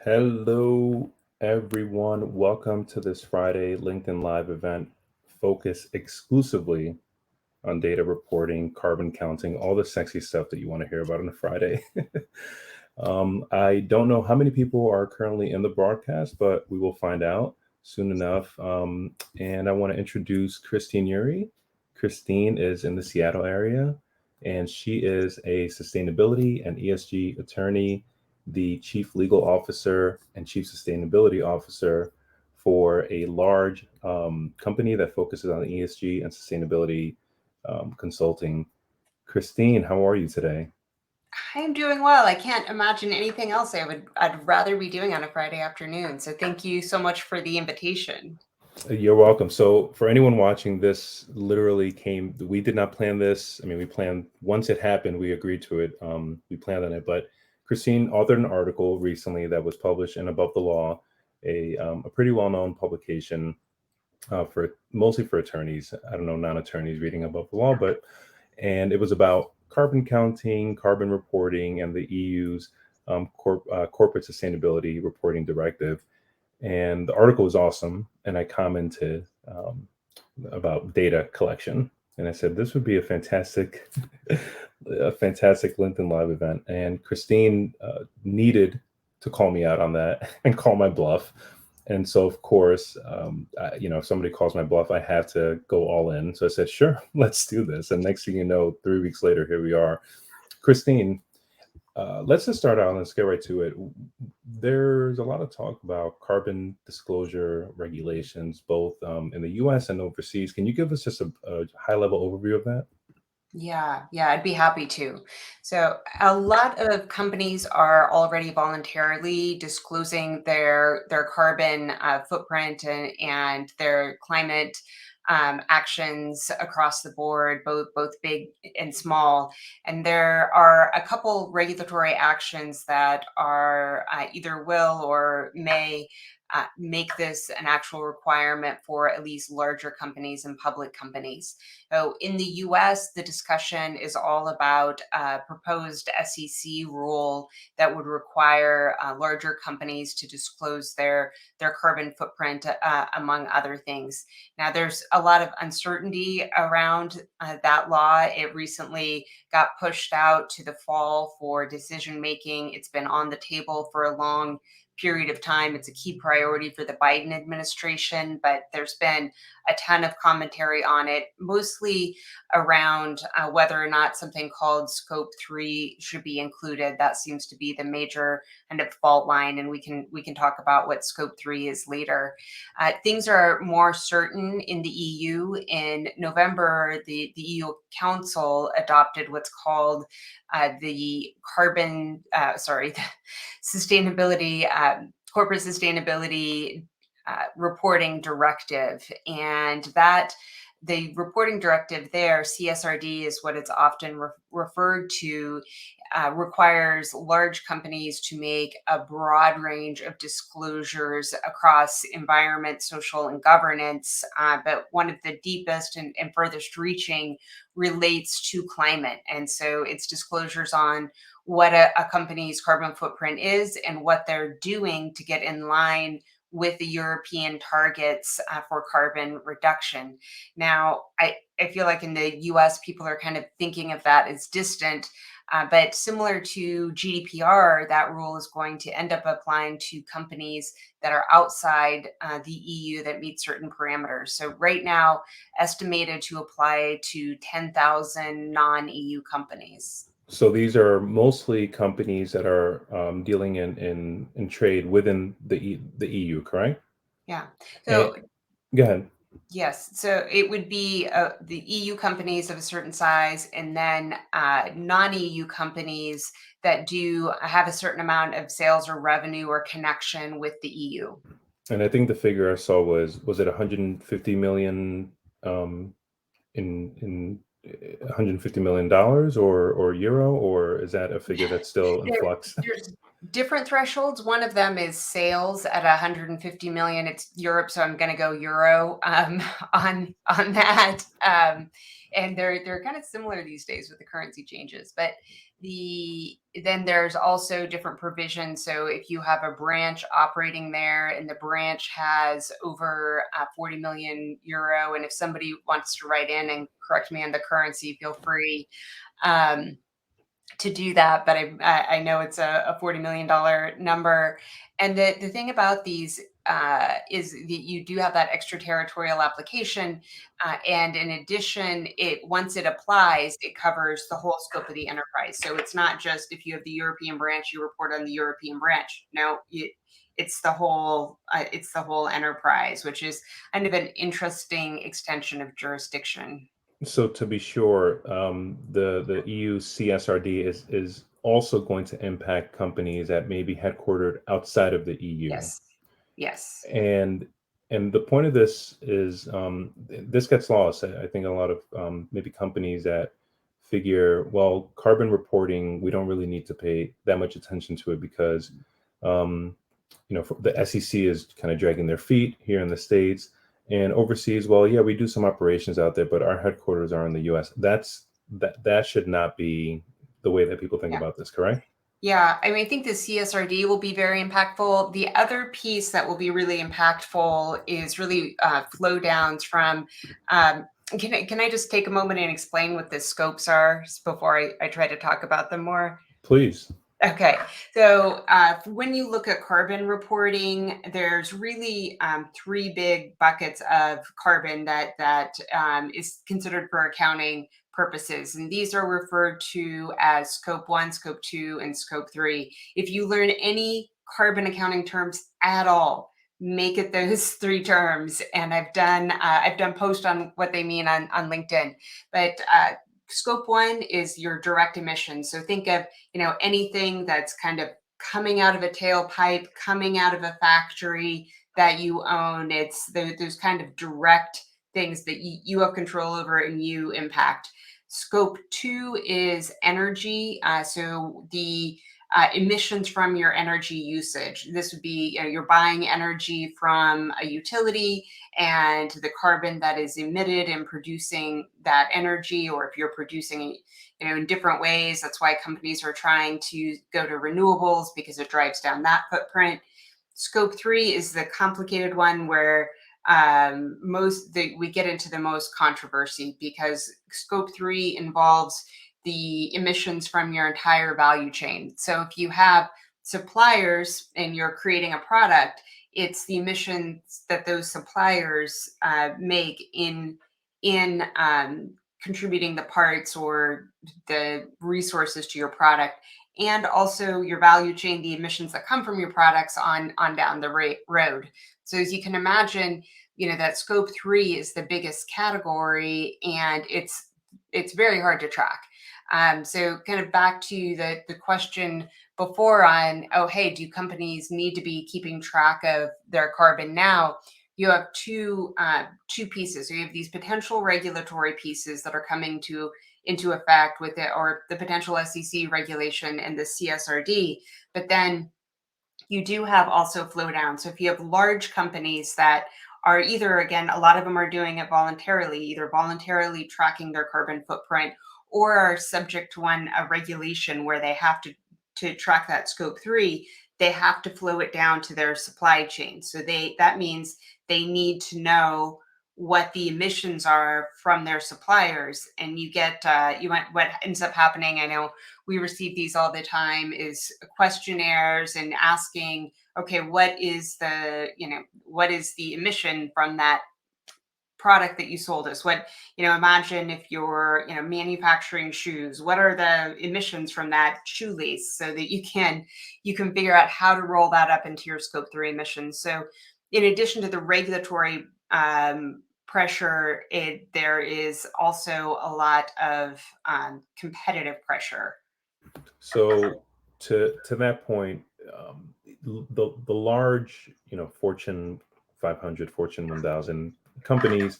Hello, everyone. Welcome to this Friday LinkedIn Live event focused exclusively on data reporting, carbon counting, all the sexy stuff that you want to hear about on a Friday. I don't know how many people are currently in the broadcast, but we will find out soon enough. And I want to introduce Christine Yuri. Christine is in the Seattle area, and she is a sustainability and ESG attorney, the chief legal officer and chief sustainability officer for a large company that focuses on ESG and sustainability consulting. Christine, how are you today? I'm doing well. I can't imagine anything else I'd rather be doing on a Friday afternoon. So thank you so much for the invitation. You're welcome. So, for anyone watching, this literally came. We did not plan this. I mean, we planned once it happened. We agreed to it. We planned on it. But Christine authored an article recently that was published in Above the Law, a pretty well-known publication for mostly for attorneys. I don't know non-attorneys reading Above the Law, but and it was about carbon counting, carbon reporting, and the EU's corporate sustainability reporting directive. And the article was awesome. And I commented about data collection, and I said this would be a fantastic, a fantastic LinkedIn Live event. And Christine needed to call me out on that and call my bluff. And so, of course, if somebody calls my bluff, I have to go all in. So I said, sure, let's do this. And next thing you know, 3 weeks later, here we are. Christine, let's just start out and let's get right to it. There's a lot of talk about carbon disclosure regulations, both in the US and overseas. Can you give us just a high level overview of that? Yeah, I'd be happy to. So, a lot of companies are already voluntarily disclosing their carbon footprint and their climate actions across the board, both big and small. And there are a couple regulatory actions that are either will or may. Make this an actual requirement for at least larger companies and public companies. So in the US, the discussion is all about a proposed SEC rule that would require larger companies to disclose their carbon footprint, among other things. Now, there's a lot of uncertainty around that law. It recently got pushed out to the fall for decision making. It's been on the table for a long period of time. It's a key priority for the Biden administration, but there's been a ton of commentary on it, mostly around whether or not something called Scope 3 should be included. That seems to be the major kind of fault line, and we can talk about what Scope 3 is later. Things are more certain in the EU. In November, the EU Council adopted what's called the the sustainability, corporate sustainability reporting directive. And that the reporting directive there, CSRD is what it's often referred to, requires large companies to make a broad range of disclosures across environment, social, and governance. But one of the deepest and furthest reaching relates to climate. And so it's disclosures on what a company's carbon footprint is and what they're doing to get in line with the European targets for carbon reduction. Now, I feel like in the US, people are kind of thinking of that as distant. But similar to GDPR, that rule is going to end up applying to companies that are outside the EU that meet certain parameters. So, right now, estimated to apply to 10,000 non EU companies. So these are mostly companies that are dealing in trade within the EU, correct? Yeah. And So go ahead. yes, so it would be the EU companies of a certain size, and then non-EU companies that do have a certain amount of sales or revenue or connection with the EU. And I think the figure I saw was it 150 million um, in $150 million or euro, or is that a figure that's still in There, flux? there's different thresholds. One of them is sales at 150 million. It's Europe, so I'm going to go euro on that. And they're kind of similar these days with the currency changes. But then there's also different provisions. So if you have a branch operating there and the branch has over 40 million euro, and if somebody wants to write in and correct me on the currency, feel free. Um, to do that, but I know it's a $40 million number. And the thing about these is that you do have that extraterritorial application, and in addition, it once it applies, it covers the whole scope of the enterprise. So it's not just if you have the European branch, you report on the European branch. No, it's the whole enterprise, which is kind of an interesting extension of jurisdiction. So to be sure, the EU CSRD is also going to impact companies that may be headquartered outside of the EU. Yes, yes. And the point of this is, this gets lost. I think a lot of maybe companies that figure, well, carbon reporting, we don't really need to pay that much attention to it because um, the SEC is kind of dragging their feet here in the States, and overseas. Well, yeah, we do some operations out there, but our headquarters are in the U.S. That should not be the way that people think Yeah. about this, correct? Yeah, I mean, I think the CSRD will be very impactful. The other piece that will be really impactful is really flow downs from. Can I just take a moment and explain what the scopes are before I try to talk about them more? Please. Okay, so when you look at carbon reporting, there's really three big buckets of carbon that is considered for accounting purposes, and these are referred to as Scope 1, Scope 2, and Scope 3. If you learn any carbon accounting terms at all, make it those three terms. And I've done posts on what they mean on LinkedIn, but Scope 1 is your direct emissions. So think of anything that's kind of coming out of a tailpipe, coming out of a factory that you own. It's those kind of direct things that you have control over and you impact. Scope 2 is energy. So the emissions from your energy usage. This would be, you're buying energy from a utility, and the carbon that is emitted in producing that energy, or if you're producing it, in different ways. That's why companies are trying to go to renewables, because it drives down that footprint. Scope 3 is the complicated one, where we get into the most controversy, because Scope 3 involves the emissions from your entire value chain. So if you have suppliers and you're creating a product, it's the emissions that those suppliers make in contributing the parts or the resources to your product, and also your value chain, the emissions that come from your products on down the road. So as you can imagine, that Scope 3 is the biggest category, and it's very hard to track. So kind of back to the question before on, oh, hey, do companies need to be keeping track of their carbon now? You have two pieces. So you have these potential regulatory pieces that are coming into effect with it, or the potential SEC regulation and the CSRD. But then you do have also flow down. So if you have large companies that are either, again, a lot of them are doing it voluntarily, either voluntarily tracking their carbon footprint, or are subject to a regulation where they have to track that Scope 3, they have to flow it down to their supply chain. So that means they need to know what the emissions are from their suppliers. And what ends up happening, I know we receive these all the time, is questionnaires and asking, okay, what is the emission from that product that you sold us? Imagine if you're, manufacturing shoes, what are the emissions from that shoelace, so that you can figure out how to roll that up into your Scope 3 emissions. So in addition to the regulatory pressure, there is also a lot of competitive pressure. So to that point, the large, Fortune 500, Fortune 1000 companies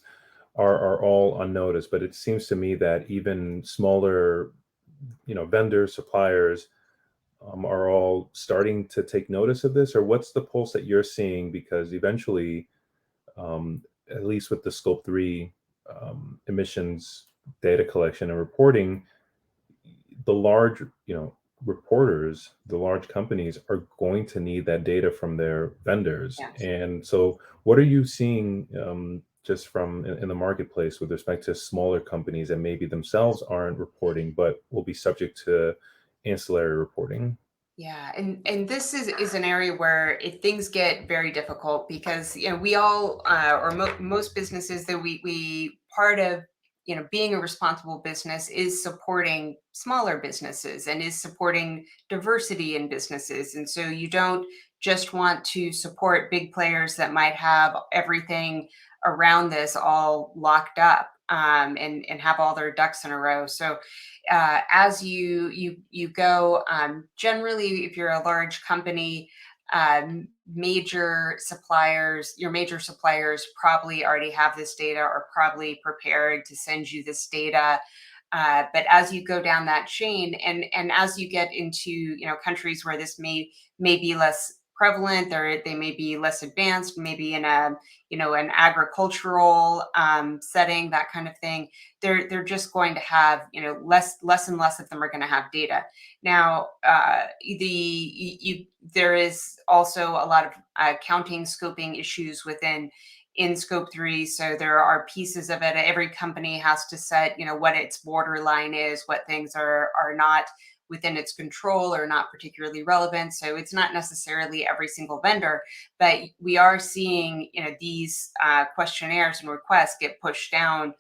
are all unnoticed, but it seems to me that even smaller, vendors, suppliers, are all starting to take notice of this. Or what's the pulse that you're seeing? Because eventually, at least with the Scope 3 emissions data collection and reporting, the large, reporters, the large companies are going to need that data from their vendors. Yes. And so, what are you seeing just from in the marketplace with respect to smaller companies that maybe themselves aren't reporting, but will be subject to ancillary reporting? Yeah, and this is an area where if things get very difficult because we all or most businesses that we part of being a responsible business is supporting smaller businesses and is supporting diversity in businesses, and so you don't just want to support big players that might have everything around this all locked up and have all their ducks in a row. So as you go. Generally, if you're a large company, your major suppliers probably already have this data or probably prepared to send you this data. But as you go down that chain, and as you get into countries where this may be less prevalent, they may be less advanced, maybe in a an agricultural setting, that kind of thing. They're just going to have less and less of them are going to have data. Now, there is also a lot of counting scoping issues in scope 3, so there are pieces of it. Every company has to set what its borderline is, what things are not within its control or not particularly relevant. So it's not necessarily every single vendor, but we are seeing these questionnaires and requests get pushed down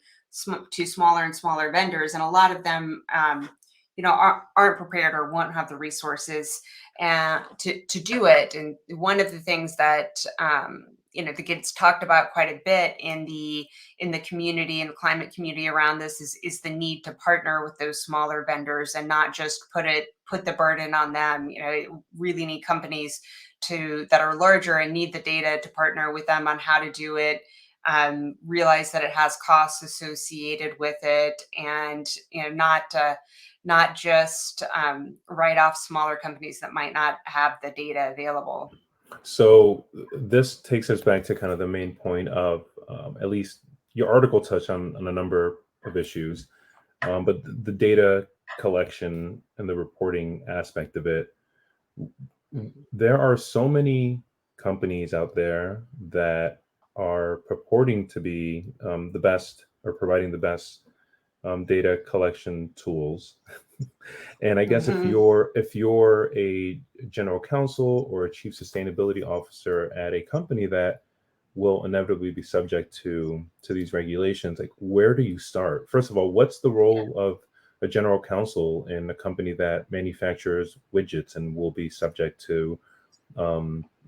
to smaller and smaller vendors, and a lot of them aren't prepared or won't have the resources to do it. And one of the things that that gets talked about quite a bit in the community and the climate community around this is the need to partner with those smaller vendors and not just put the burden on them. Really need companies that are larger and need the data to partner with them on how to do it. Realize that it has costs associated with it, and not just write off smaller companies that might not have the data available. So this takes us back to kind of the main point of at least your article touched on a number of issues, but the data collection and the reporting aspect of it. There are so many companies out there that are purporting to be the best or providing the best data collection tools. And I guess Hmm. if you're a general counsel or a chief sustainability officer at a company that will inevitably be subject to these regulations, like where do you start? First of all, what's the role of a general counsel in a company that manufactures widgets and will be subject to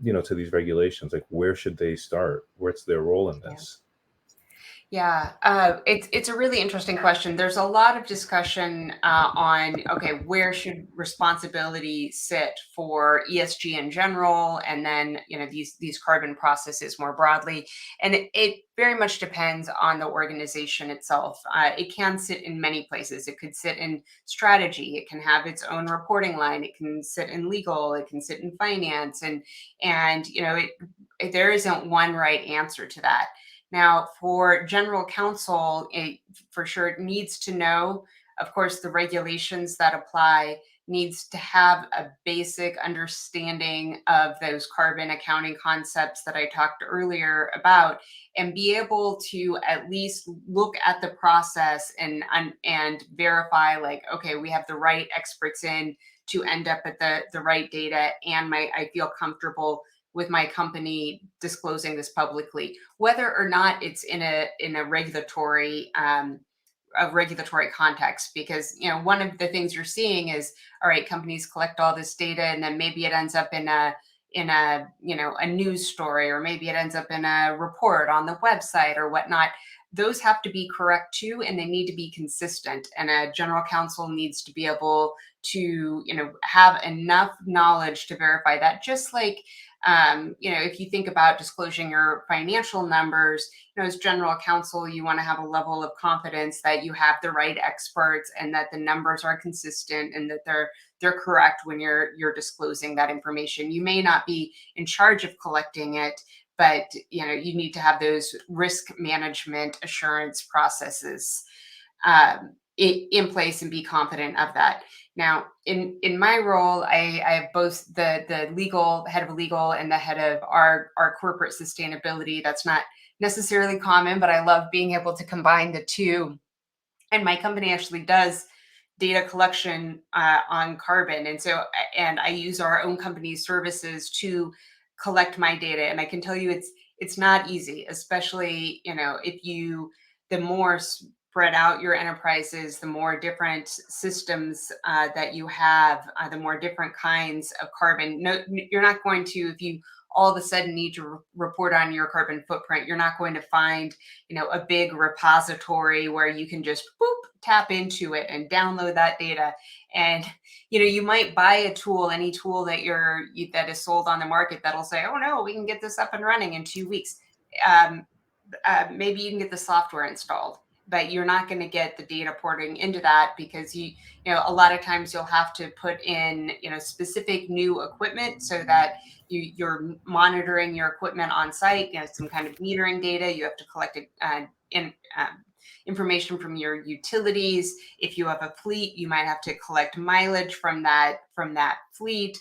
these regulations? Like where should they start? What's their role in Yeah. this? Yeah, it's a really interesting question. There's a lot of discussion on okay, where should responsibility sit for ESG in general, and then these carbon processes more broadly. And it very much depends on the organization itself. It can sit in many places. It could sit in strategy. It can have its own reporting line. It can sit in legal. It can sit in finance, and there isn't one right answer to that. Now, for general counsel, it for sure needs to know, of course, the regulations that apply, needs to have a basic understanding of those carbon accounting concepts that I talked earlier about, and be able to at least look at the process and verify, like, okay, we have the right experts in to end up at the right data, and I feel comfortable with my company disclosing this publicly, whether or not it's in a regulatory context. Because one of the things you're seeing is, all right, companies collect all this data and then maybe it ends up in a a news story, or maybe it ends up in a report on the website or whatnot. Those have to be correct too, and they need to be consistent, and a general counsel needs to be able to have enough knowledge to verify that. Just like if you think about disclosing your financial numbers, as general counsel, you want to have a level of confidence that you have the right experts and that the numbers are consistent and that they're correct when you're disclosing that information. You may not be in charge of collecting it, but you need to have those risk management assurance processes in place and be confident of that. Now, in my role, I have both the legal head of legal and the head of our corporate sustainability. That's not necessarily common, but I love being able to combine the two. And my company actually does data collection on carbon, and I use our own company's services to collect my data. And I can tell you, it's not easy, especially if you the more spread out your enterprise is, the more different systems that you have, the more different kinds of carbon. No, you're not going to, if you all of a sudden need to report on your carbon footprint, you're not going to find a big repository where you can just boop, tap into it and download that data. And you might buy a tool, any tool that is sold on the market, that'll say, oh no, we can get this up and running in 2 weeks. um, Maybe you can get the software installed, but you're not going to get the data porting into that, because a lot of times you'll have to put in specific new equipment, so that you're monitoring your equipment on site. Some kind of metering data. You have to collect in information from your utilities. If you have a fleet, you might have to collect mileage from that fleet.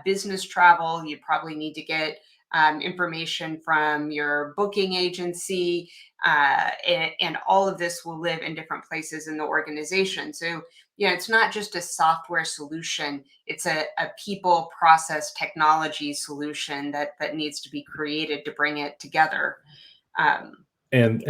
Business travel, you probably need to get information from your booking agency, and all of this will live in different places in the organization. So, it's not just a software solution; it's a people, process, technology solution that needs to be created to bring it together. Um, The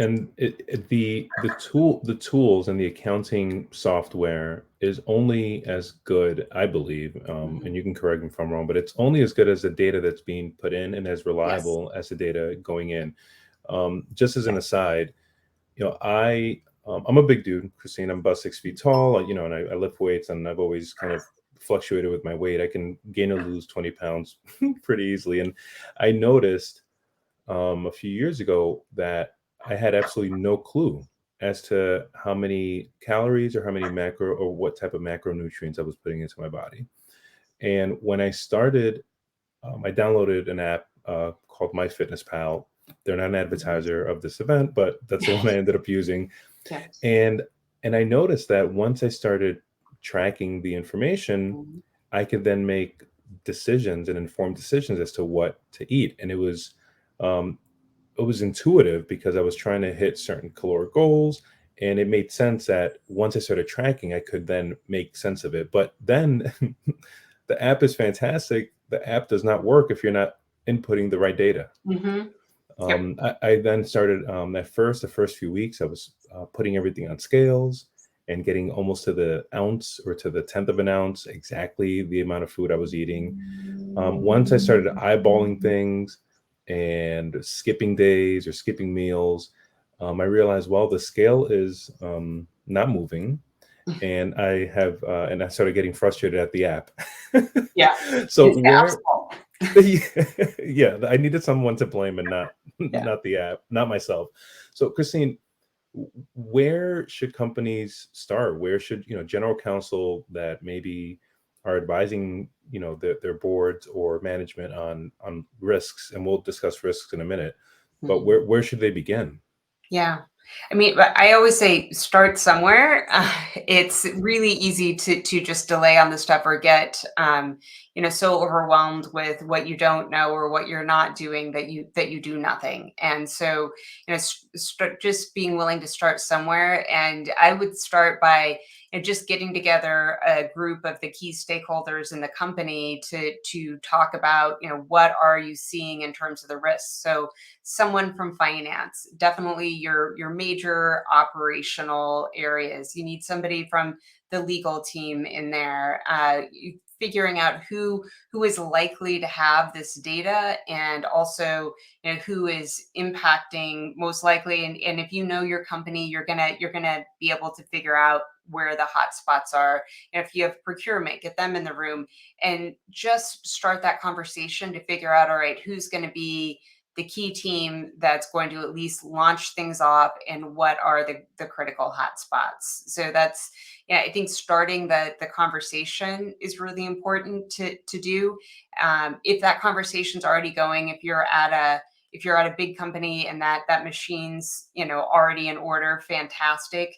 tools and the accounting software is only as good, I believe, mhm. and you can correct me if I'm wrong, but it's only as good as the data that's being put in, and as Yes. reliable as the data going in. Just as an Yeah. aside, I'm a big dude, Christine. I'm about 6 feet tall, and I lift weights, and I've always kind of fluctuated with my weight. I can gain or lose 20 pounds pretty easily. And I noticed a few years ago that I had absolutely no clue as to how many calories or how many macro or what type of macronutrients I was putting into my body. And when I started, I downloaded an app called MyFitnessPal. They're not an Mhm. advertiser of this event, but that's the one I ended up using. Yes. And I noticed that once I started tracking the information, Mhm. I could then make decisions and informed decisions as to what to eat. And um, it was intuitive because I was trying to hit certain caloric goals, and it made sense that once I started tracking, I could then make sense of it. But then the app is fantastic. The app does not work if you're not inputting the right data. Mhm. Yep. I then started the first few weeks, I was putting everything on scales and getting almost to the ounce or to the tenth of an ounce exactly the amount of food I was eating. Once I started eyeballing things and skipping days or skipping meals, I realized, well, the scale is not moving, and I started getting frustrated at the app. Yeah. So It's the app's where fault. yeah, I needed someone to blame, and not Yeah. not the app, not myself. So, Christine, where should companies start? Where should general counsel that maybe are advising their boards or management on risks, and we'll discuss risks in a minute. But Mhm. where should they begin? Yeah. I mean, but I always say start somewhere. It's really easy to just delay on the stuff, or get so overwhelmed with what you don't know or what you're not doing, that you do nothing. And so start just being willing to start somewhere. And I would start by just getting together a group of the key stakeholders in the company to talk about what are you seeing in terms of the risks. So someone from finance, definitely your major operational areas. You need somebody from the legal team in there, figuring out who is likely to have this data, and also who is impacting most likely. And if you know your company, you're gonna be able to figure out where the hot spots are. If you have procurement, get them in the room and just start that conversation to figure out, all right, who's going to be the key team that's going to at least launch things off, and what are the critical hotspots. So that's, yeah, I think starting the conversation is really important to do. If that conversation's already going, if you're at if you're at a big company and that machine's, already in order, fantastic.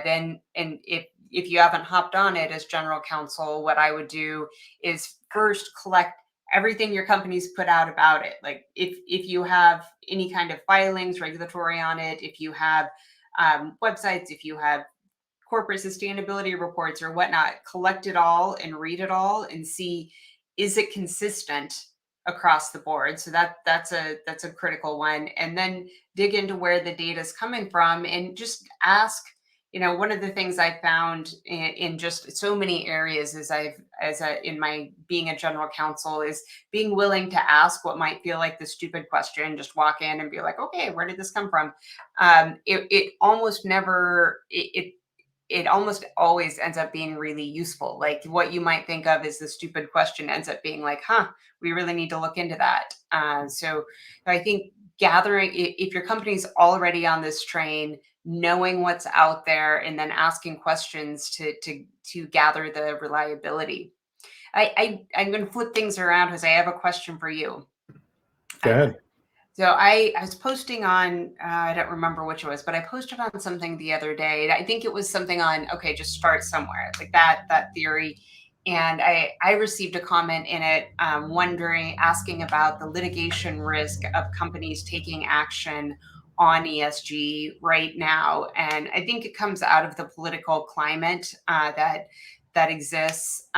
Then, and if you haven't hopped on it as general counsel, what I would do is first collect everything your company's put out about it. Like if you have any kind of filings, regulatory on it, if you have websites, if you have corporate sustainability reports or whatnot, collect it all and read it all and see, is it consistent across the board? So that's a critical one. And then dig into where the data is coming from and just ask. One of the things I found in just so many areas in my being a general counsel is being willing to ask what might feel like the stupid question. Just walk in and be like, okay, where did this come from? It almost never it almost always ends up being really useful. Like what you might think of as the stupid question ends up being like, huh, we really need to look into that. So I think gathering, if your company's already on this train, knowing what's out there and then asking questions to gather the reliability. I'm going to flip things around because I have a question for you. Go ahead. So I was posting on, I don't remember which it was, but I posted on something the other day. I think it was something on, okay, just start somewhere, like that theory. And I received a comment in it asking about the litigation risk of companies taking action on ESG right now. And I think it comes out of the political climate that exists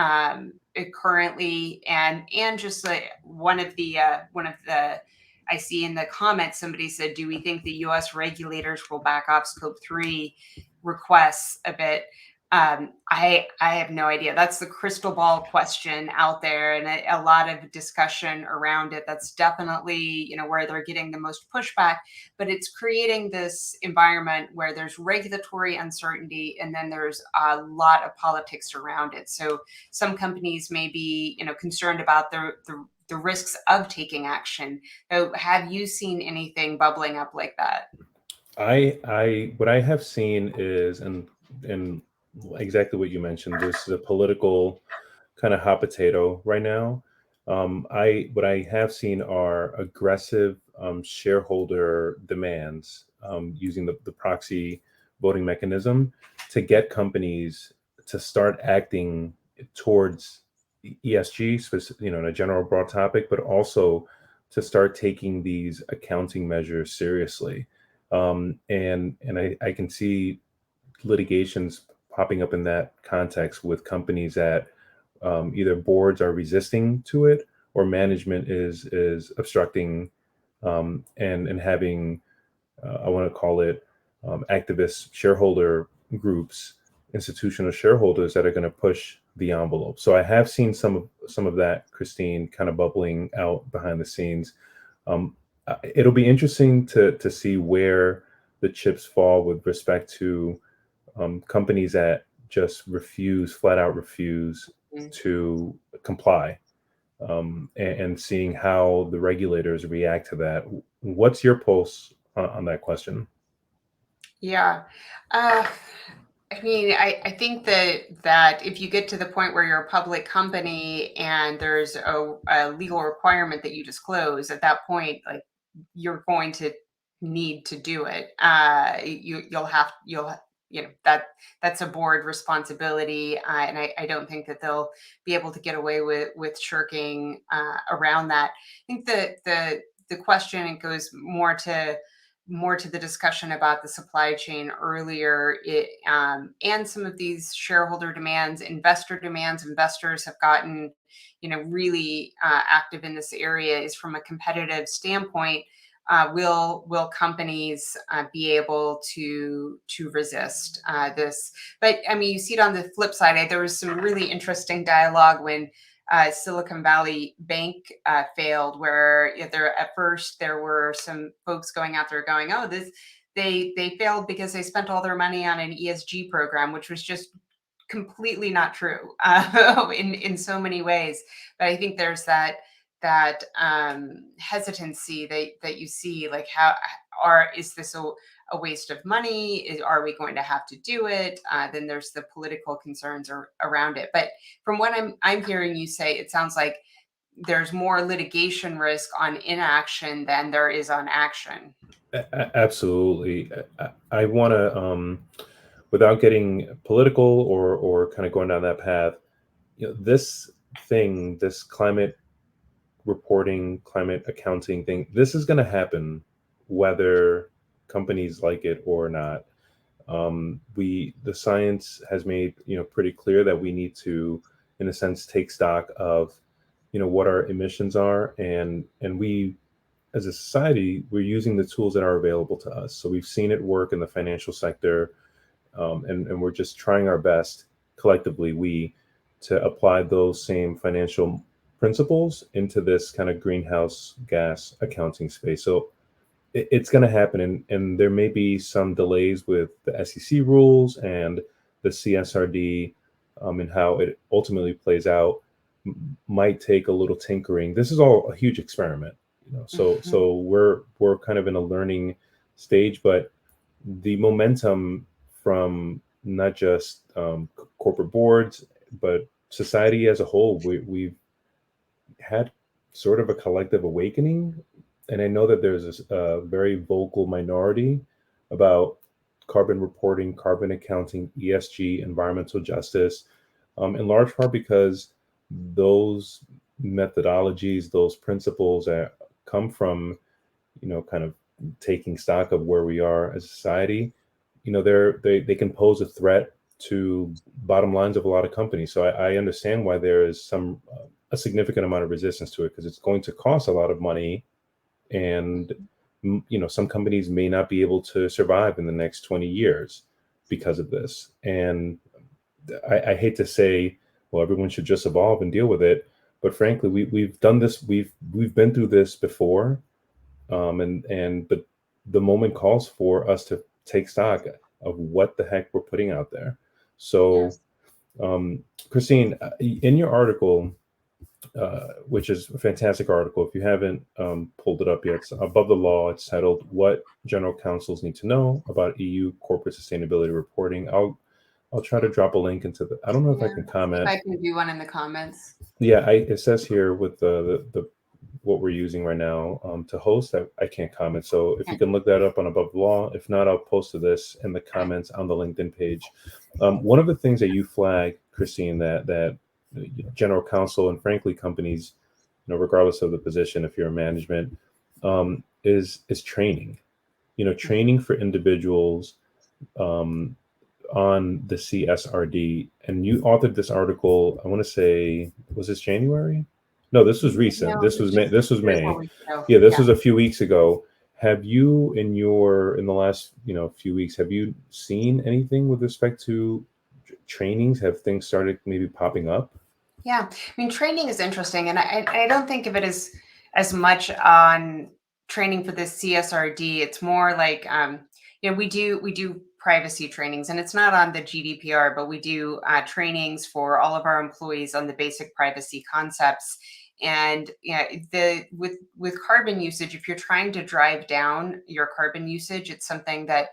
currently, and just like one of the I see in the comments, somebody said, do we think the US regulators will back off scope 3 requests a bit? I have no idea. That's the crystal ball question out there, and a lot of discussion around it. That's definitely, where they're getting the most pushback, but it's creating this environment where there's regulatory uncertainty and then there's a lot of politics around it. So some companies may be, concerned about the risks of taking action. So have you seen anything bubbling up like that? What I have seen is, and exactly what you mentioned, this is a political kind of hot potato right now. What I have seen are aggressive shareholder demands using the proxy voting mechanism to get companies to start acting towards ESG, in a general broad topic, but also to start taking these accounting measures seriously. And I can see litigations popping up in that context with companies that either boards are resisting to it or management is obstructing and having I want to call it activist shareholder groups, institutional shareholders that are going to push the envelope. So I have seen some of that, Christine, kind of bubbling out behind the scenes. It'll be interesting to see where the chips fall with respect to companies that just flat out refuse Mm. to comply, and seeing how the regulators react to that. What's your pulse on that question? Yeah. Uh, I mean, I think that if you get to the point where you're a public company and there's a legal requirement that you disclose, at that point, like you're going to need to do it. That's a board responsibility, and I don't think that they'll be able to get away with shirking around that. I think the question, it goes more to the discussion about the supply chain earlier, and some of these shareholder demands, investor demands. Investors have gotten, really active in this area. Is from a competitive standpoint, will companies be able to resist this? But I mean, you see it on the flip side. There was some really interesting dialogue when Silicon Valley Bank failed, where at first there were some folks going out there going, "Oh, they failed because they spent all their money on an ESG program," which was just completely not true in so many ways. But I think there's that hesitancy that you see, like, how is this a waste of money? Are we going to have to do it? Then there's the political concerns around it. But from what I'm hearing you say, it sounds like there's more litigation risk on inaction than there is on action. Absolutely. I want to, without getting political or kind of going down that path, this thing, this climate reporting, climate accounting thing, this is going to happen whether companies like it or not. The science has made pretty clear that we need to, in a sense, take stock of what our emissions are, and we as a society, we're using the tools that are available to us. So we've seen it work in the financial sector, and we're just trying our best collectively, we, to apply those same financial principles into this kind of greenhouse gas accounting space. So it's going to happen, and there may be some delays with the SEC rules and the CSRD, and how it ultimately plays out might take a little tinkering. This is all a huge experiment, so Mhm. we're kind of in a learning stage, but the momentum from not just corporate boards, but society as a whole, we've had sort of a collective awakening. And I know that there's a very vocal minority about carbon reporting, carbon accounting, ESG, environmental justice, in large part because those methodologies, those principles that come from, kind of taking stock of where we are as a society, they can pose a threat to bottom lines of a lot of companies. So I understand why there is a significant amount of resistance to it, because it's going to cost a lot of money, and some companies may not be able to survive in the next 20 years because of this. And I hate to say, well, everyone should just evolve and deal with it, but frankly, we've done this. We've been through this before, but the moment calls for us to take stock of what the heck we're putting out there. So, Yes. Christine, in your article, which is a fantastic article, if you haven't pulled it up yet, it's above the law. It's titled "What General Counsels Need to Know About EU Corporate Sustainability Reporting." I'll try to drop a link into the. I don't know if I Yeah. can See if comment. I can do one in the comments. Yeah, it says here with the what we're using right now to host. I can't comment. So if you Okay. can look that up on Above the Law. If not, I'll post to this in the comments on the LinkedIn page. One of the things that you flag, Christine, that general counsel and frankly companies, regardless of the position, if you're in management, is training. Mhm. Training for individuals um, on the CSRD. And you authored this article. I want to say, was this January? No, this was recent. No, it This was was May. just This was 3 or 4 May. weeks ago. Yeah, this Yeah. was a few weeks ago. Have you, in the last few weeks, have you seen anything with respect to trainings? Have things started maybe popping up? Yeah, I mean, training is interesting, and I don't think of it as much on training for the CSRD. It's more like we do privacy trainings, and it's not on the GDPR, but we do trainings for all of our employees on the basic privacy concepts. And the with carbon usage, if you're trying to drive down your carbon usage, it's something that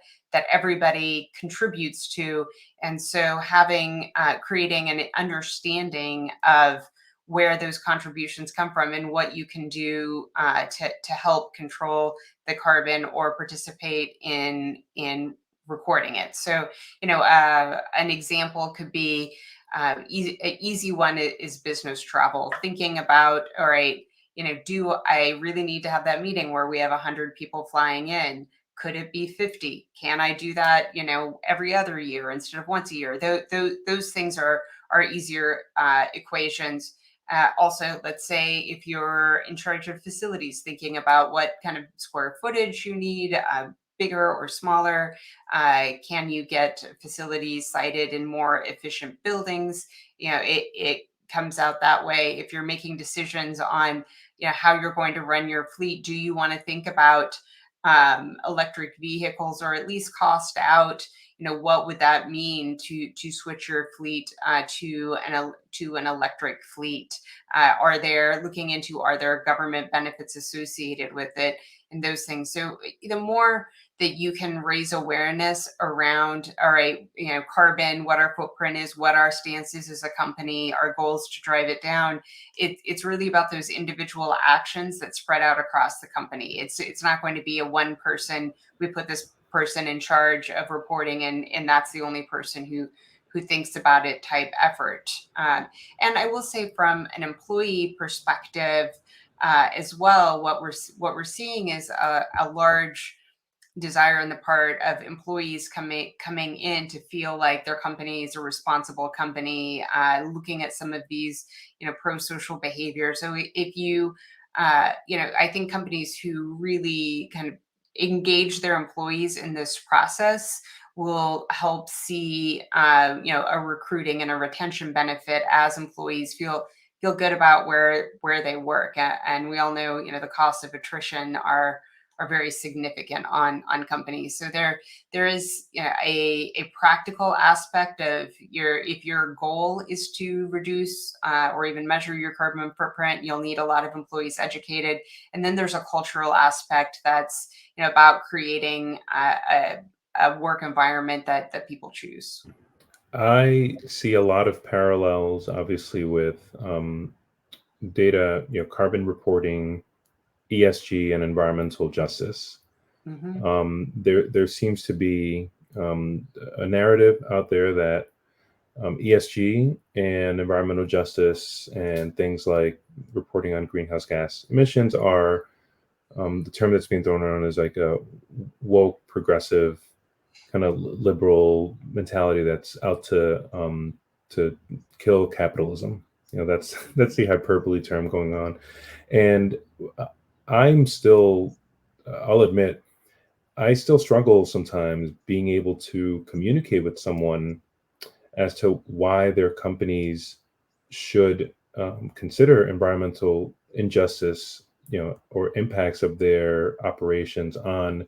everybody contributes to, and so having creating an understanding of where those contributions come from and what you can do to help control the carbon or participate in recording it. So an example could be an easy one is business travel, thinking about, all right, do I really need to have that meeting where we have 100 people flying in? Could it be 50? Can I do that, every other year instead of once a year? Those things are easier equations. Also, let's say if you're in charge of facilities, thinking about what kind of square footage you need, bigger or smaller. Can you get facilities sited in more efficient buildings? It comes out that way. If you're making decisions on how you're going to run your fleet, do you want to think about electric vehicles, or at least cost out what would that mean to switch your fleet to an electric fleet? Are there government benefits associated with it, and those things? So the more that you can raise awareness around, all right, carbon, what our footprint is, what our stance is as a company, our goals to drive it down. It's really about those individual actions that spread out across the company. It's not going to be a one person. We put this person in charge of reporting, and that's the only person who thinks about it type effort. And I will say, from an employee perspective, as well, what we're seeing is a large desire on the part of employees coming in to feel like their company is a responsible company, looking at some of these pro-social behavior. So if I think companies who really kind of engage their employees in this process will help see a recruiting and a retention benefit as employees feel good about where they work. And we all know the costs of attrition are very significant on companies. So there is a practical aspect of if your goal is to reduce or even measure your carbon footprint, you'll need a lot of employees educated. And then there's a cultural aspect that's about creating a work environment that people choose. I see a lot of parallels, obviously, with data, carbon reporting, ESG, and environmental justice. Hmm. There seems to be a narrative out there that ESG and environmental justice and things like reporting on greenhouse gas emissions are the term that's being thrown around is like a woke, progressive, kind of liberal mentality that's out to kill capitalism. That's the hyperbole term going on, and I'm still, I'll admit, I still struggle sometimes being able to communicate with someone as to why their companies should consider environmental injustice, or impacts of their operations on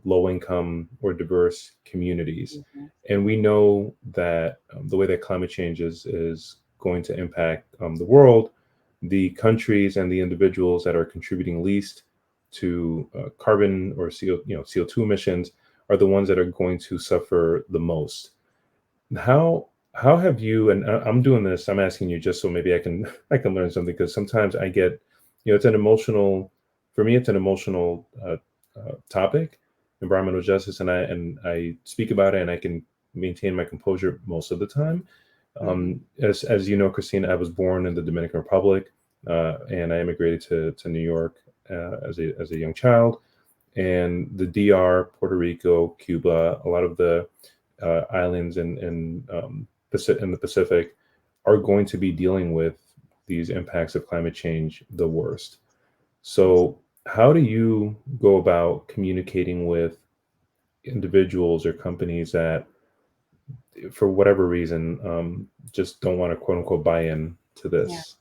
low income or diverse communities. Hmm. And we know that the way that climate change is going to impact the world, the countries and the individuals that are contributing least to carbon or CO2 emissions are the ones that are going to suffer the most. How have you, and I'm doing this, I'm asking you just so maybe I can I can learn something, because sometimes I get, it's an emotional, for me it's an emotional topic, environmental justice, and I speak about it and I can maintain my composure most of the time. Hmm. As you know, Christine, I was born in the Dominican Republic, and I immigrated to New York as a young child. And the DR, Puerto Rico, Cuba, a lot of the islands in the Pacific are going to be dealing with these impacts of climate change the worst. So, how do you go about communicating with individuals or companies that, for whatever reason, just don't want to quote unquote buy in to Yeah. this?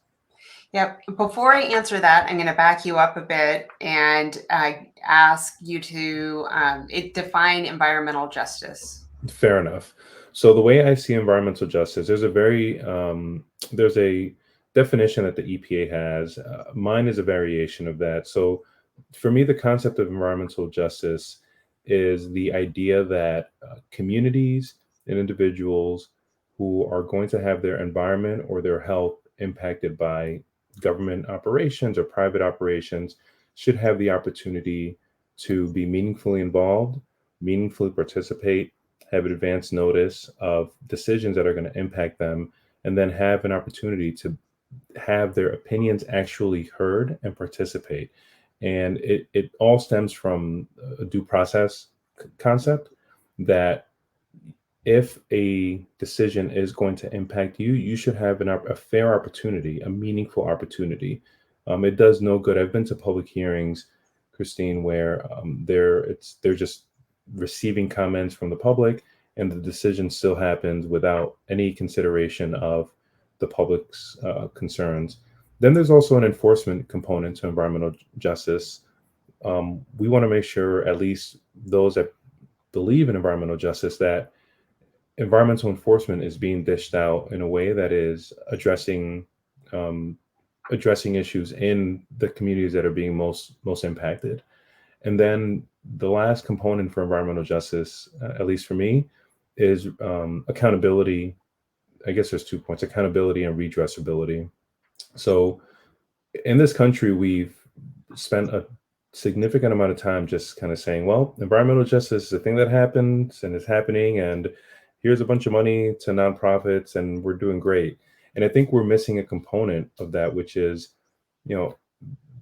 Yep. Before I answer that, I'm going to back you up a bit and ask you to define environmental justice. Fair enough. So the way I see environmental justice, there's a definition that the EPA has. Mine is a variation of that. So for me, the concept of environmental justice is the idea that communities and individuals who are going to have their environment or their health impacted by government operations or private operations should have the opportunity to be meaningfully involved, meaningfully participate, have advance notice of decisions that are going to impact them, and then have an opportunity to have their opinions actually heard and participate. And it all stems from a due process concept that if a decision is going to impact you, you should have a fair opportunity, a meaningful opportunity. It does no good. I've been to public hearings, Christine, where they're just receiving comments from the public, and the decision still happens without any consideration of the public's concerns. Then there's also an enforcement component to environmental justice. We want to make sure at least those that believe in environmental justice, that environmental enforcement is being dished out in a way that is um, addressing issues in the communities that are being most impacted. And then the last component for environmental justice, at least for me, is accountability. I guess there's 2 points: accountability and redressability. So in this country, we've spent a significant amount of time just kind of saying, well, environmental justice is a thing that happens and is happening, and here's a bunch of money to nonprofits, and we're doing great. And I think we're missing a component of that, which is, you know,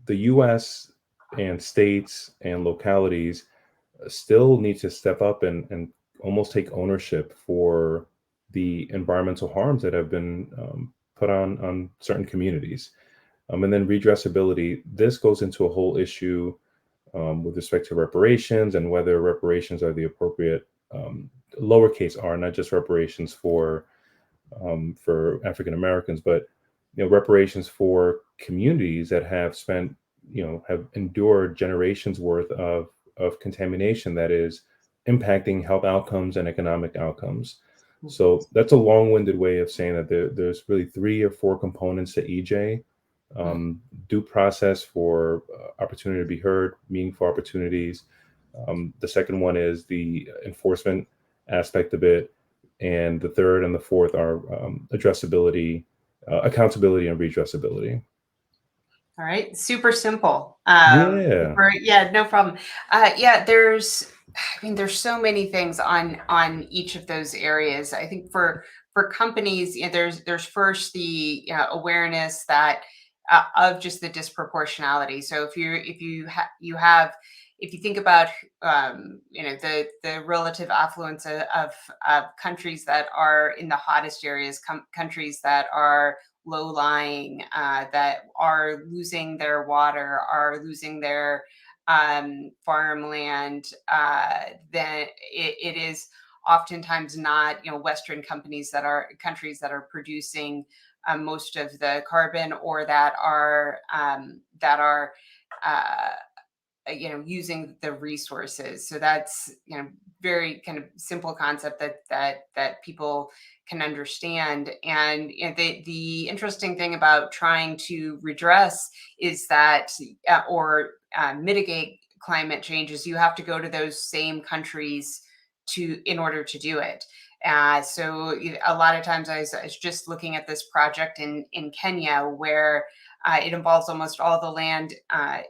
the US and states and localities still need to step up and almost take ownership for the environmental harms that have been put on certain communities. And then redressability, this goes into a whole issue with respect to reparations and whether reparations are the appropriate lowercase r, not just reparations for African Americans, but reparations for communities that have spent, have endured generations worth of contamination that is impacting health outcomes and economic outcomes. So that's a long-winded way of saying that there's really 3 or 4 components to EJ. Due process for opportunity to be heard, meaningful opportunities. The second one is the enforcement aspect of it. And the third and the fourth are addressability, accountability, and redressability. All right, super simple. Yeah. Yeah, no problem. Yeah, I mean, there's so many things on each of those areas. I think for companies, there's first the awareness that of just the disproportionality. So if you think about the relative affluence of countries that are in the hottest areas, countries that are low lying, that are losing their water, are losing their farmland, then it is oftentimes not Western countries that are producing most of the carbon, or that are uh, using the resources. So that's very kind of simple concept that people can understand. And the interesting thing about trying to redress is that or mitigate climate change is you have to go to those same countries in order to do it. So a lot of times I was just looking at this project in Kenya, where it involves almost all the land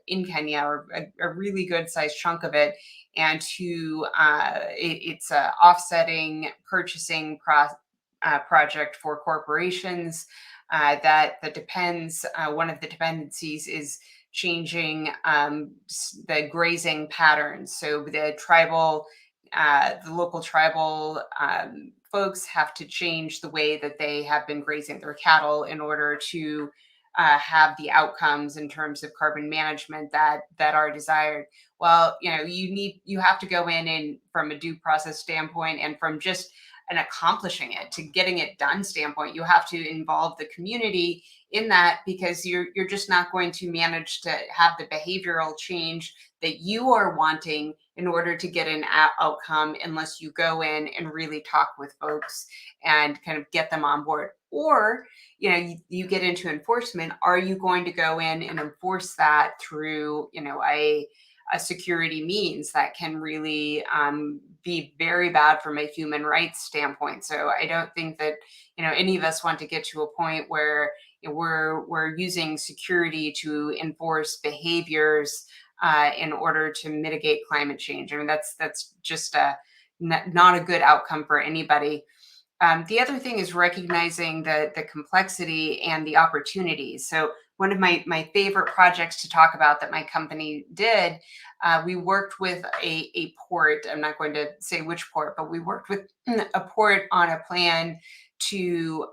in Kenya, or a really good sized chunk of it. And it's a offsetting purchasing project for corporations that depends. One of the dependencies is changing the grazing patterns. So the local tribal folks have to change the way that they have been grazing their cattle in order to have the outcomes in terms of carbon management that are desired. Well, you have to go in and from a due process standpoint, and from just an accomplishing it to getting it done standpoint, you have to involve the community in that, because you're just not going to manage to have the behavioral change that you are wanting in order to get an outcome unless you go in and really talk with folks and kind of get them on board. Or you get into enforcement. Are you going to go in and enforce that through a security means that can really be very bad from a human rights standpoint? So I don't think that any of us want to get to a point where we're using security to enforce behaviors in order to mitigate climate change. I mean, that's just not a good outcome for anybody. The other thing is recognizing the complexity and the opportunities. So one of my favorite projects to talk about that my company did, we worked with a port. I'm not going to say which port, but we worked with a port on a plan to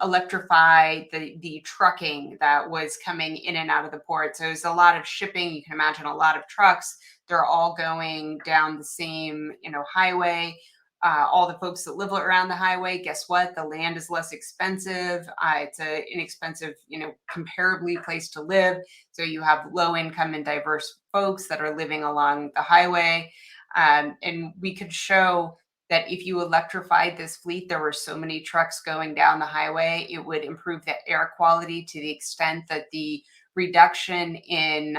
electrify the trucking that was coming in and out of the port. So there's a lot of shipping. You can imagine a lot of trucks. They're all going down the same highway. all the folks that live around the highway, guess what? The land is less expensive. It's a inexpensive, comparably place to live. So you have low income and diverse folks that are living along the highway. And we could show that if you electrified this fleet, there were so many trucks going down the highway, it would improve the air quality to the extent that the reduction in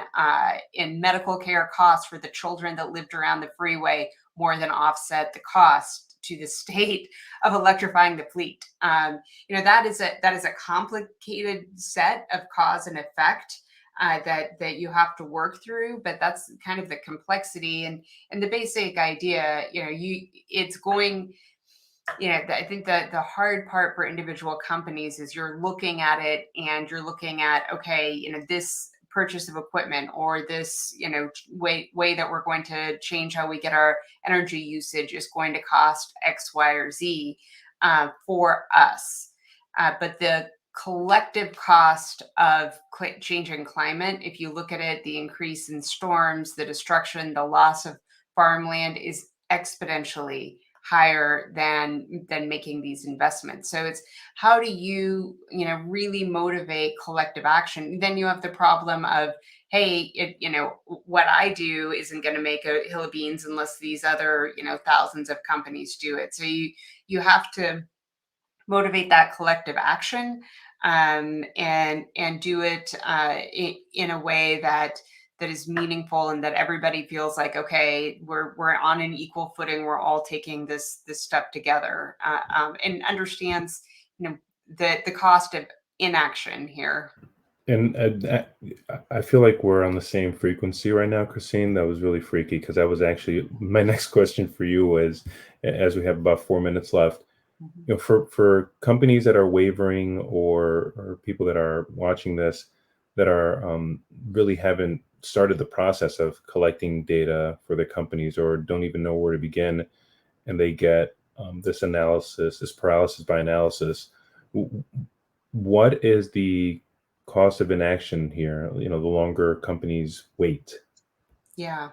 medical care costs for the children that lived around the freeway more than offset the cost to the state of electrifying the fleet. That is a complicated set of cause and effect that you have to work through, but that's kind of the complexity and the basic idea. It's going. I think that the hard part for individual companies is you're looking at it and you're looking at, okay, this purchase of equipment or this, way that we're going to change how we get our energy usage is going to cost X, Y, or Z for us. But the collective cost of changing climate, if you look at it, the increase in storms, the destruction, the loss of farmland is exponentially higher than making these investments. So it's how do you really motivate collective action? Then you have the problem of, hey, what I do isn't going to make a hill of beans unless these other thousands of companies do it. So you have to motivate that collective action, and do it in a way that is meaningful and that everybody feels like, okay, we're on an equal footing, we're all taking this step together, and understands the cost of inaction here. And I feel like we're on the same frequency right now, Christine. That was really freaky because that was actually my next question for you was, as we have about 4 minutes left, Mhm. for companies that are wavering or people that are watching this that are really haven't started the process of collecting data for their companies or don't even know where to begin, and they get this analysis, this paralysis by analysis. w- what is the cost of inaction here? The longer companies wait. Yeah.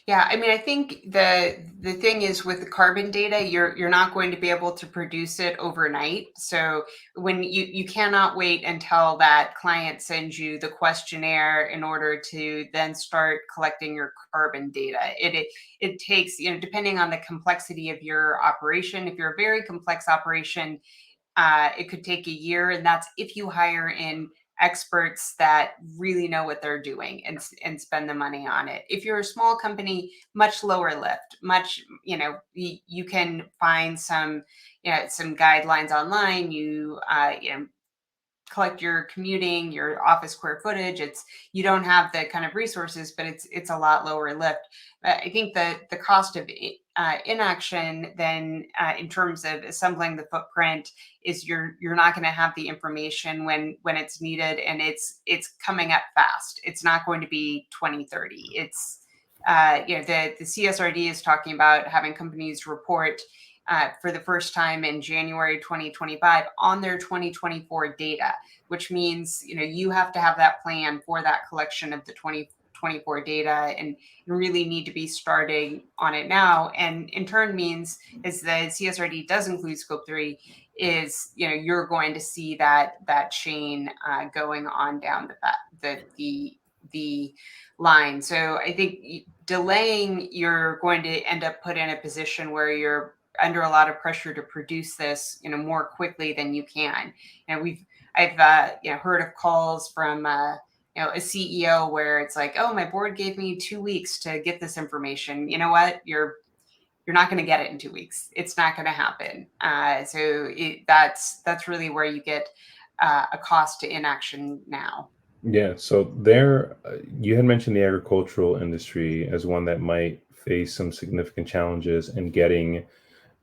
Yeah. I mean, I think the thing is with the carbon data, you're not going to be able to produce it overnight. So when you cannot wait until that client sends you the questionnaire in order to then start collecting your carbon data. It takes, depending on the complexity of your operation. If you're a very complex operation, it could take a year, and that's if you hire in experts that really know what they're doing and spend the money on it. If you're a small company, much lower lift, much you can find some guidelines online. Collect your commuting, your office square footage. You don't have the kind of resources, but it's a lot lower lift. I think that the cost of inaction, then in terms of assembling the footprint, is you're not going to have the information when it's needed, and it's coming up fast. It's not going to be 2030. It's the CSRD is talking about having companies report for the first time in January 2025 on their 2024 data, which means you have to have that plan for that collection of the 2024 data, and you really need to be starting on it now. And in turn means, as the CSRD does include scope 3, is you're going to see that chain going on down the line. So I think delaying, you're going to end up put in a position where you're under a lot of pressure to produce this more quickly than you can. And I've heard of calls from a CEO where it's like, oh, my board gave me 2 weeks to get this information. You know what? You're not going to get it in 2 weeks. It's not going to happen. That's really where you get a cost to inaction now. Yeah, so there, you had mentioned the agricultural industry as one that might face some significant challenges in getting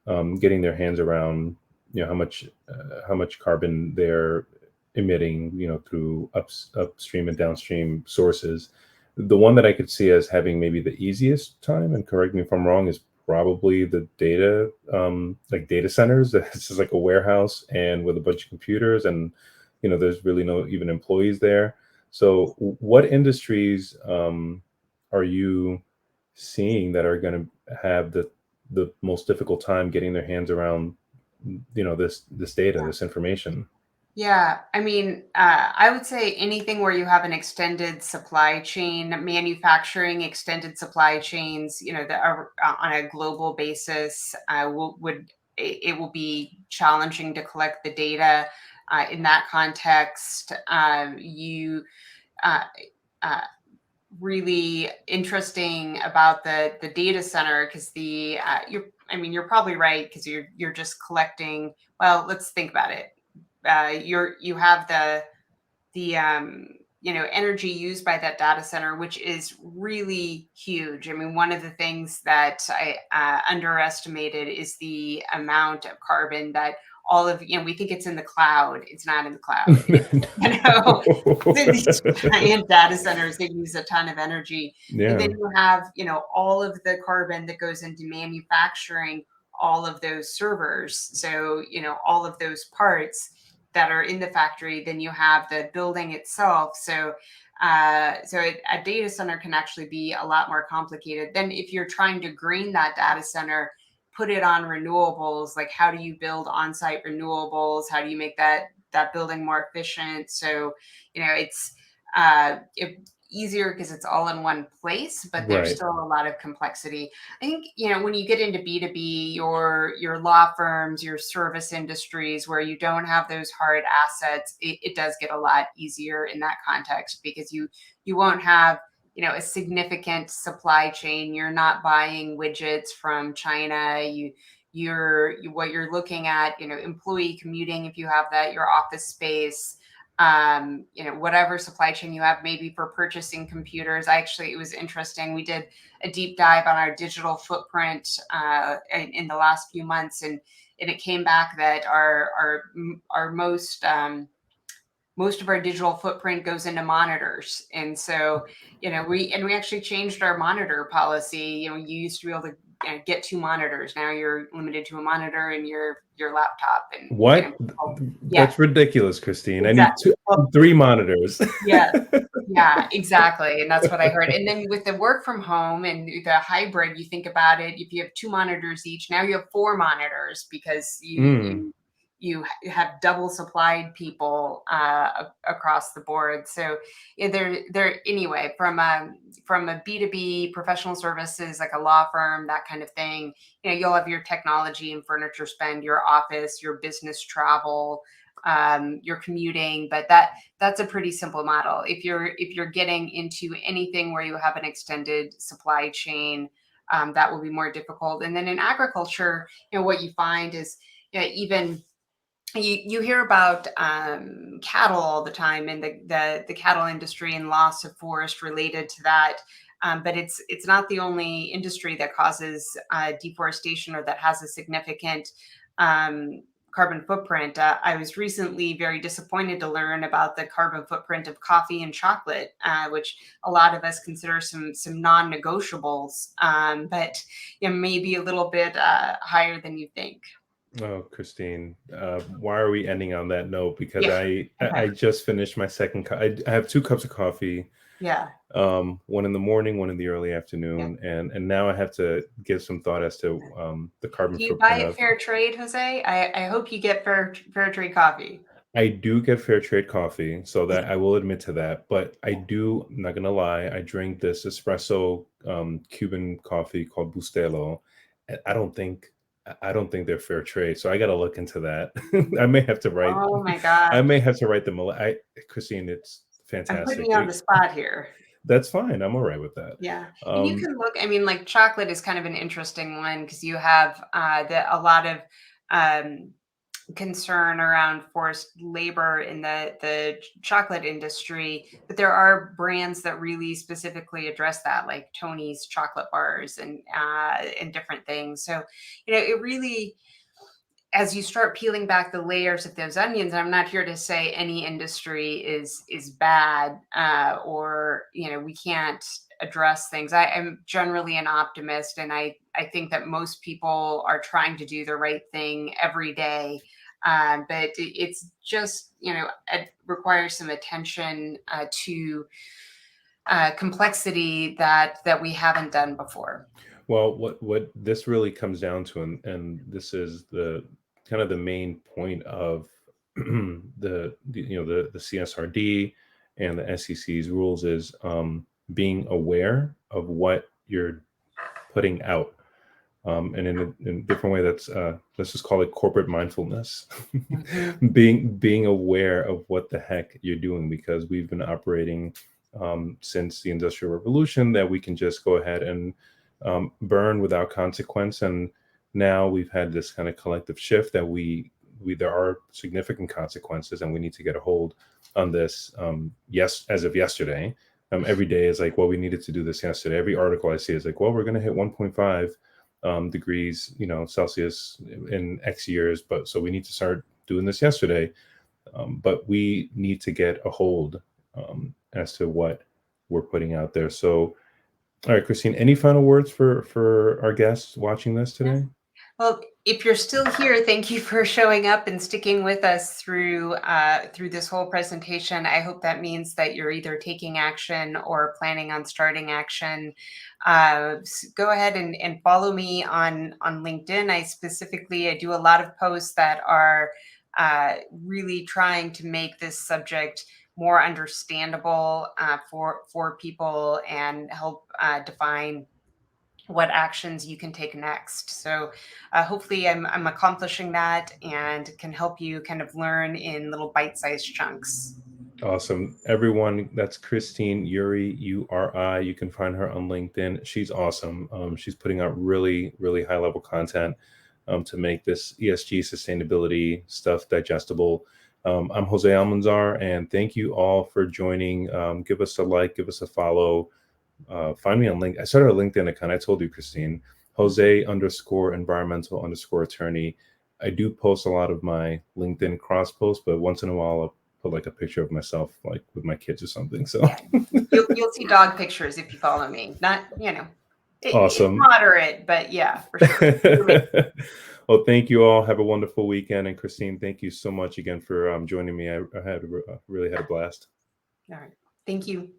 their hands around, how much carbon they're emitting, through upstream and downstream sources. The one that I could see as having maybe the easiest time, and correct me if I'm wrong, is probably the data, like data centers. It's just like a warehouse and with a bunch of computers, and there's really no even employees there. So, what industries are you seeing that are going to have the most difficult time getting their hands around, this data, this information. Yeah, I mean, I would say anything where you have an extended supply chain, manufacturing extended supply chains, that are on a global basis, it will be challenging to collect the data. In that context, you uh, uh, really interesting about the data center because you're probably right because you're just collecting. Well, let's think about it. You have the energy used by that data center, which is really huge. I mean, one of the things that I underestimated is the amount of carbon that we think it's in the cloud. It's not in the cloud. It's in these giant data centers that use a ton of energy. And then Yeah. you have, all of the carbon that goes into manufacturing all of those servers. So, all of those parts that are in the factory. Then you have the building itself. A data center can actually be a lot more complicated. Then if you're trying to green that data center, put it on renewables, like how do you build on-site renewables? How do you make that building more efficient? So, it's easier because it's all in one place, but there's Right. still a lot of complexity. I think, when you get into B2B, your law firms, your service industries where you don't have those hard assets, it does get a lot easier in that context because you won't have, a significant supply chain. You're not buying widgets from China. What you're looking at, employee commuting, if you have that, your office space, whatever supply chain you have, maybe for purchasing computers. It was interesting. We did a deep dive on our digital footprint in the last few months, and it came back that our most of our digital footprint goes into monitors. And so, we actually changed our monitor policy. You used to be able to get two monitors. Now you're limited to a monitor and your laptop, and What? yeah, That's ridiculous, Christine. I need exactly. Well, three monitors. yeah. Yeah, exactly, and that's what I heard. And then with the work from home and the hybrid, you think about it, if you have 2 monitors each, now you have 4 monitors because Mm, have double supplied people, across the board. So, yeah, they're anyway, from a B2B professional services, like a law firm, that kind of thing, you'll have your technology and furniture spend, your office, your business travel, your commuting, but that's a pretty simple model. If you're getting into anything where you have an extended supply chain, that will be more difficult. And then in agriculture, what you find is, even you hear about cattle all the time, and the cattle industry and loss of forest related to that. But it's not the only industry that causes deforestation or that has a significant um, carbon footprint. I was recently very disappointed to learn about the carbon footprint of coffee and chocolate, which a lot of us consider some non-negotiables, but maybe a little bit higher than you think. oh, Christine, why are we ending on that note? Because Yeah. I just finished my second. I have 2 cups of coffee, Yeah. one in the morning, one in the early Yeah. afternoon, and now I have to give some thought as to the carbon Do you buy footprint it of. fair trade, Jose? I hope you get fair trade coffee. I do get fair trade coffee, so Yeah. that I will admit to that. But I'm not gonna lie, I drink this espresso Cuban coffee called Bustelo. And I don't think they're fair trade. So I gotta look into that. I may have to write Oh my I may gosh. have to write them Christine, it's I'm putting fantastic. you on the spot here. That's fine. I'm all right with that. Yeah. And you Um, can look, I mean, like chocolate is kind of an interesting one because you have a lot of um, concern around forced labor in the chocolate industry, but there are brands that really specifically address that, like Tony's chocolate bars and different things. So, it really, as you start peeling back the layers of those onions, I'm not here to say any industry is bad, or we can't address things. I am generally an optimist, and I think that most people are trying to do the right thing every day. But it's just, it requires some attention to complexity that we haven't done before. Well, what this really comes down to, and this is the kind of the main point of the CSRD and the SEC's rules is being aware of what you're putting out. And in a different way, that's let's just call it corporate mindfulness. Mhm. Being aware of what the heck you're doing, because we've been operating since the Industrial Revolution that we can just go ahead and burn without consequence. And now we've had this kind of collective shift that we there are significant consequences, and we need to get a hold on this. Yes, as of yesterday, every day is like, well, we needed to do this yesterday. Every article I see is like, well, we're going to hit 1.5 degrees, Celsius in X years, but so we need to start doing this yesterday. But we need to get a hold as to what we're putting out there. So, all right, Christine, any final words for our guests watching this today? Well, if you're still here, thank you for showing up and sticking with us through this whole presentation. I hope that means that you're either taking action or planning on starting action. Go ahead and follow me on LinkedIn. I do a lot of posts that are really trying to make this subject more understandable for people and help define what actions you can take next. So hopefully I'm accomplishing that and can help you kind of learn in little bite-sized chunks. Awesome. Everyone, that's Christine Uri, URI. You can find her on LinkedIn. She's awesome. She's putting out really, really high level content to make this ESG sustainability stuff digestible. I'm Jose Almanzar, and thank you all for joining. Give us a like, give us a follow. Find me on LinkedIn. I started a LinkedIn account. I told you, Christine, Jose underscore environmental underscore attorney. I do post a lot of my LinkedIn cross posts, but once in a while I'll put like a picture of myself, like with my kids or something. So Yeah, you'll see dog pictures if you follow me. Not it's awesome. moderate, but yeah, for sure. Well, thank you all. Have a wonderful weekend. And Christine, thank you so much again for joining me. I really had a blast. All right, thank you.